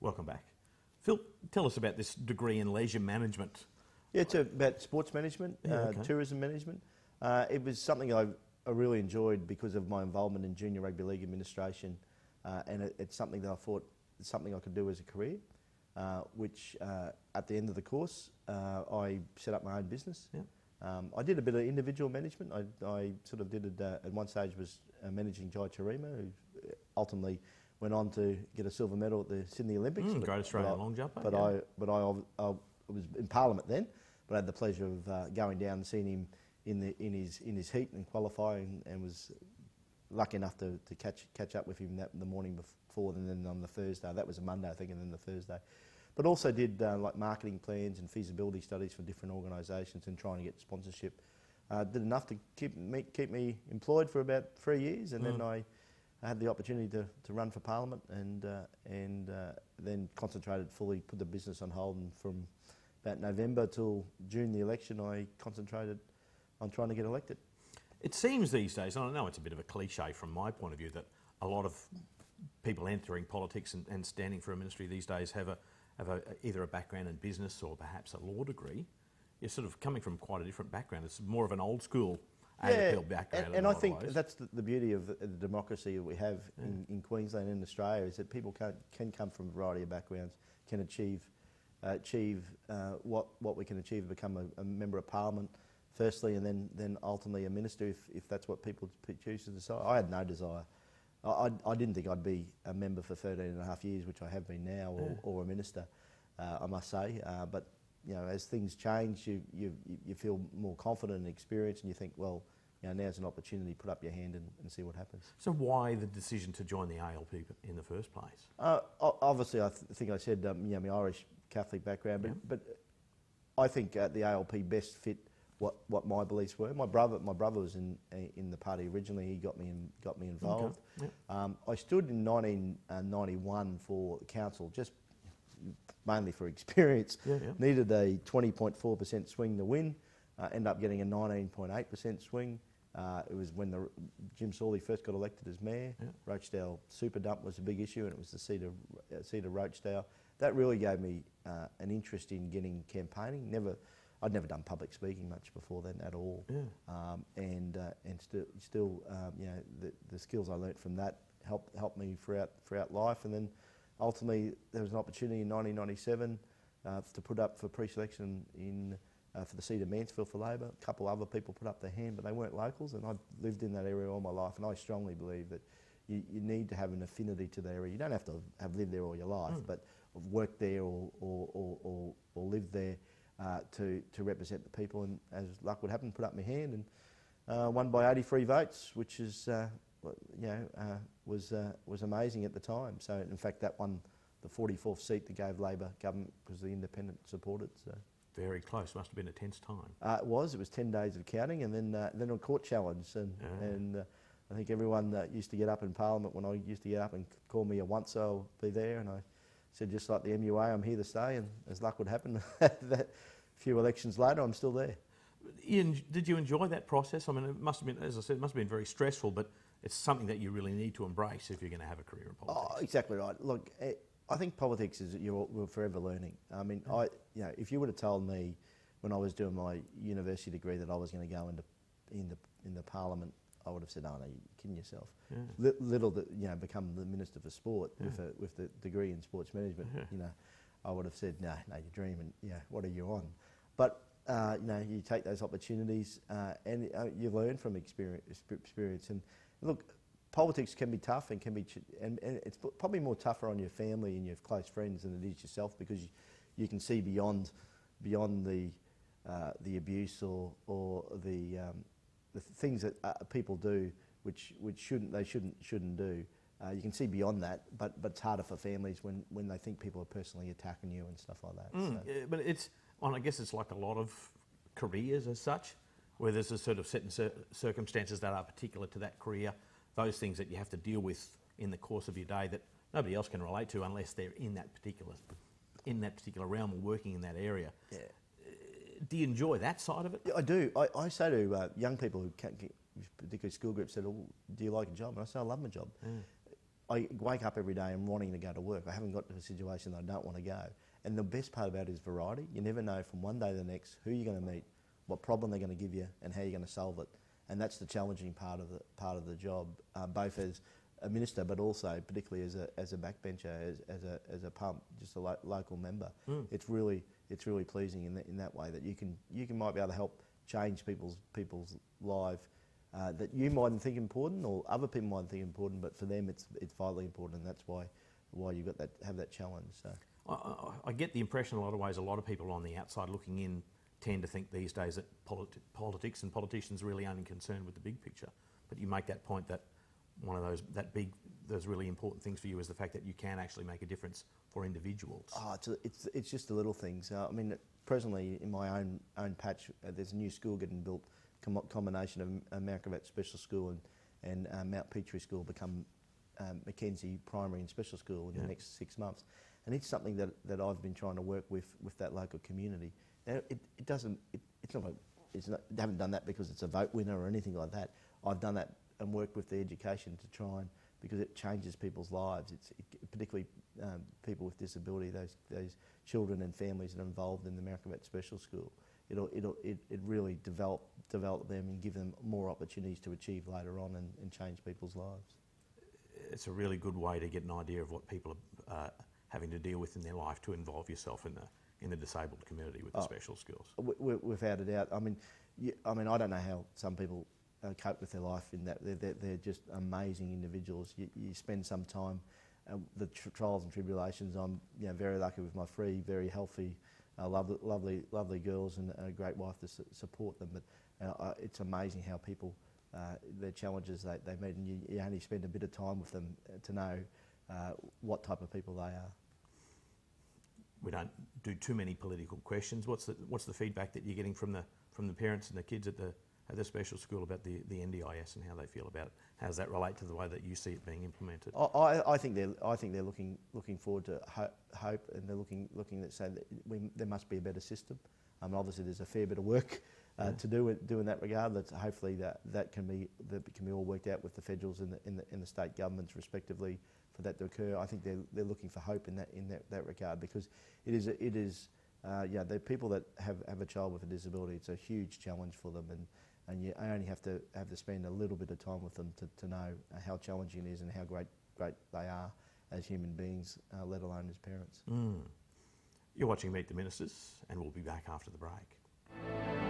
Welcome back. Phil, tell us about this degree in leisure management. Yeah, it's about sports management, okay. tourism management. It was something I really enjoyed because of my involvement in junior rugby league administration, and it's something that I thought it's something I could do as a career, which at the end of the course, I set up my own business. Yeah. I did a bit of individual management. I sort of did it at one stage was managing Jai Charima, who ultimately went on to get a silver medal at the Sydney Olympics. Great Australian long jumper. But I was in Parliament then, but I had the pleasure of going down and seeing him in his heat and qualifying, and was lucky enough to catch up with him the morning before, and then on the Thursday. That was a Monday, I think, and then the Thursday. But also did like marketing plans and feasibility studies for different organisations and trying to get sponsorship. Did enough to keep me employed for about 3 years, and then I had the opportunity to run for Parliament, and then concentrated fully, put the business on hold, and from about November till June the election, I concentrated on trying to get elected. It seems these days, and I know it's a bit of a cliche from my point of view, that a lot of people entering politics and standing for a ministry these days have either a background in business or perhaps a law degree. You're sort of coming from quite a different background. It's more of an old school AFL background. And I think that's the beauty of the democracy that we have in Queensland and Australia, is that people can come from a variety of backgrounds, can achieve what we can achieve, become a member of Parliament firstly, and then ultimately a minister if that's what people choose to decide. I had no desire. I didn't think I'd be a member for 13 and a half years, which I have been now, or a minister, I must say. But you know, as things change, you feel more confident and experienced, and you think, well, you know, now's an opportunity. Put up your hand and see what happens. So why the decision to join the ALP in the first place? Obviously, I think I said you know, my Irish Catholic background, but I think the ALP best fit what my beliefs were. My brother was in the party originally. He got me involved. Okay. Yep. I stood in 1991 for council, just mainly for experience. Yeah. Needed a 20.4% swing to win. Ended up getting a 19.8% swing. It was when Jim Sawley first got elected as mayor. Yeah. Rochdale super dump was a big issue, and it was the seat of Rochdale. That really gave me an interest in getting campaigning. I'd never done public speaking much before then at all. Yeah. And still you know, the skills I learnt from that helped me throughout life. And then ultimately there was an opportunity in 1997 to put up for pre-selection for the seat of Mansfield for Labor. A couple other people put up their hand, but they weren't locals, and I've lived in that area all my life, and I strongly believe that you need to have an affinity to the area. You don't have to have lived there all your life, but worked there or lived there to represent the people, and as luck would happen, put up my hand and won by 83 votes, which is was amazing at the time. So in fact, that won the 44th seat that gave Labor government because the independent supported. So very close. Must have been a tense time. It was 10 days of counting, and then a court challenge, and I think everyone used to get up in Parliament when I used to get up and call me a once, I'll be there, and I said, just like the MUA, I'm here to stay, and as luck would happen, that few elections later, I'm still there. Ian, did you enjoy that process? I mean, it must have been, as I said, it must have been very stressful, but it's something that you really need to embrace if you're going to have a career in politics. Oh, exactly right. Look, I think politics is you're forever learning. I mean, if you would have told me when I was doing my university degree that I was going to go into Parliament, I would have said, "Oh no, you're kidding yourself." Yeah. Little that become the Minister for Sport with the degree in sports management. Yeah. I would have said, "No, you're dreaming. What are you on?" But you take those opportunities and you learn from experience. And look, politics can be tough and and it's probably more tougher on your family and your close friends than it is yourself, because you can see beyond the abuse or the things that people do which they shouldn't do. You can see beyond that, but it's harder for families when they think people are personally attacking you and stuff like that. So. Yeah, but I guess it's like a lot of careers as such, where there's a sort of certain circumstances that are particular to that career, those things that you have to deal with in the course of your day that nobody else can relate to unless they're in that particular realm or working in that area. Yeah. Do you enjoy that side of it? Yeah, I do. I say to young people who can't get, particularly school groups, said, "Oh, do you like a job?" And I say, "I love my job." I wake up every day and wanting to go to work. I haven't got to a situation that I don't want to go. And the best part about it is variety. You never know from one day to the next who you're going to meet, what problem they're going to give you, and how you're going to solve it. And that's the challenging part of the job, both as a minister, but also particularly as a backbencher, as a pump, just a local member. It's really pleasing in that way that you might be able to help change people's life that you mightn't think important or other people mightn't think important, but for them it's vitally important, and that's why you've got have that challenge. So I get the impression in a lot of ways a lot of people on the outside looking in tend to think these days that politics and politicians are really only concerned with the big picture. But you make that point that one of those really important things for you is the fact that you can actually make a difference for individuals. Oh, it's just the little things. I mean, presently in my own patch, there's a new school getting built, combination of America Vet Special School and Mount Petrie School become Mackenzie Primary and Special School in the next 6 months. And it's something that I've been trying to work with that local community. Now, they haven't done that because it's a vote winner or anything like that. I've done that and worked with the education to try and, because it changes people's lives. Particularly people with disability, those children and families that are involved in the American Vet Special School. It really develop them and give them more opportunities to achieve later on and change people's lives. It's a really good way to get an idea of what people are having to deal with in their life, to involve yourself in the disabled community with the special skills. Without a doubt. I mean, I don't know how some people cope with their life in that. They're just amazing individuals. You spend some time, the trials and tribulations. I'm very lucky with my three very healthy, lovely girls and a great wife to support them. But it's amazing how people, their challenges they meet, and you only spend a bit of time with them to know what type of people they are. We don't do too many political questions. What's the feedback that you're getting from the parents and the kids at the special school about the NDIS and how they feel about it? How does that relate to the way that you see it being implemented? I think they're looking forward to hope, and they're looking to say that there must be a better system. Obviously, there's a fair bit of work to do in that regard. Hopefully that can be all worked out with the federals and the state governments respectively for that to occur. I think they're looking for hope in that regard, because it is the people that have a child with a disability. It's a huge challenge for them, and you only have to spend a little bit of time with them to know how challenging it is and how great they are as human beings, let alone as parents. You're watching Meet the Ministers, and we'll be back after the break.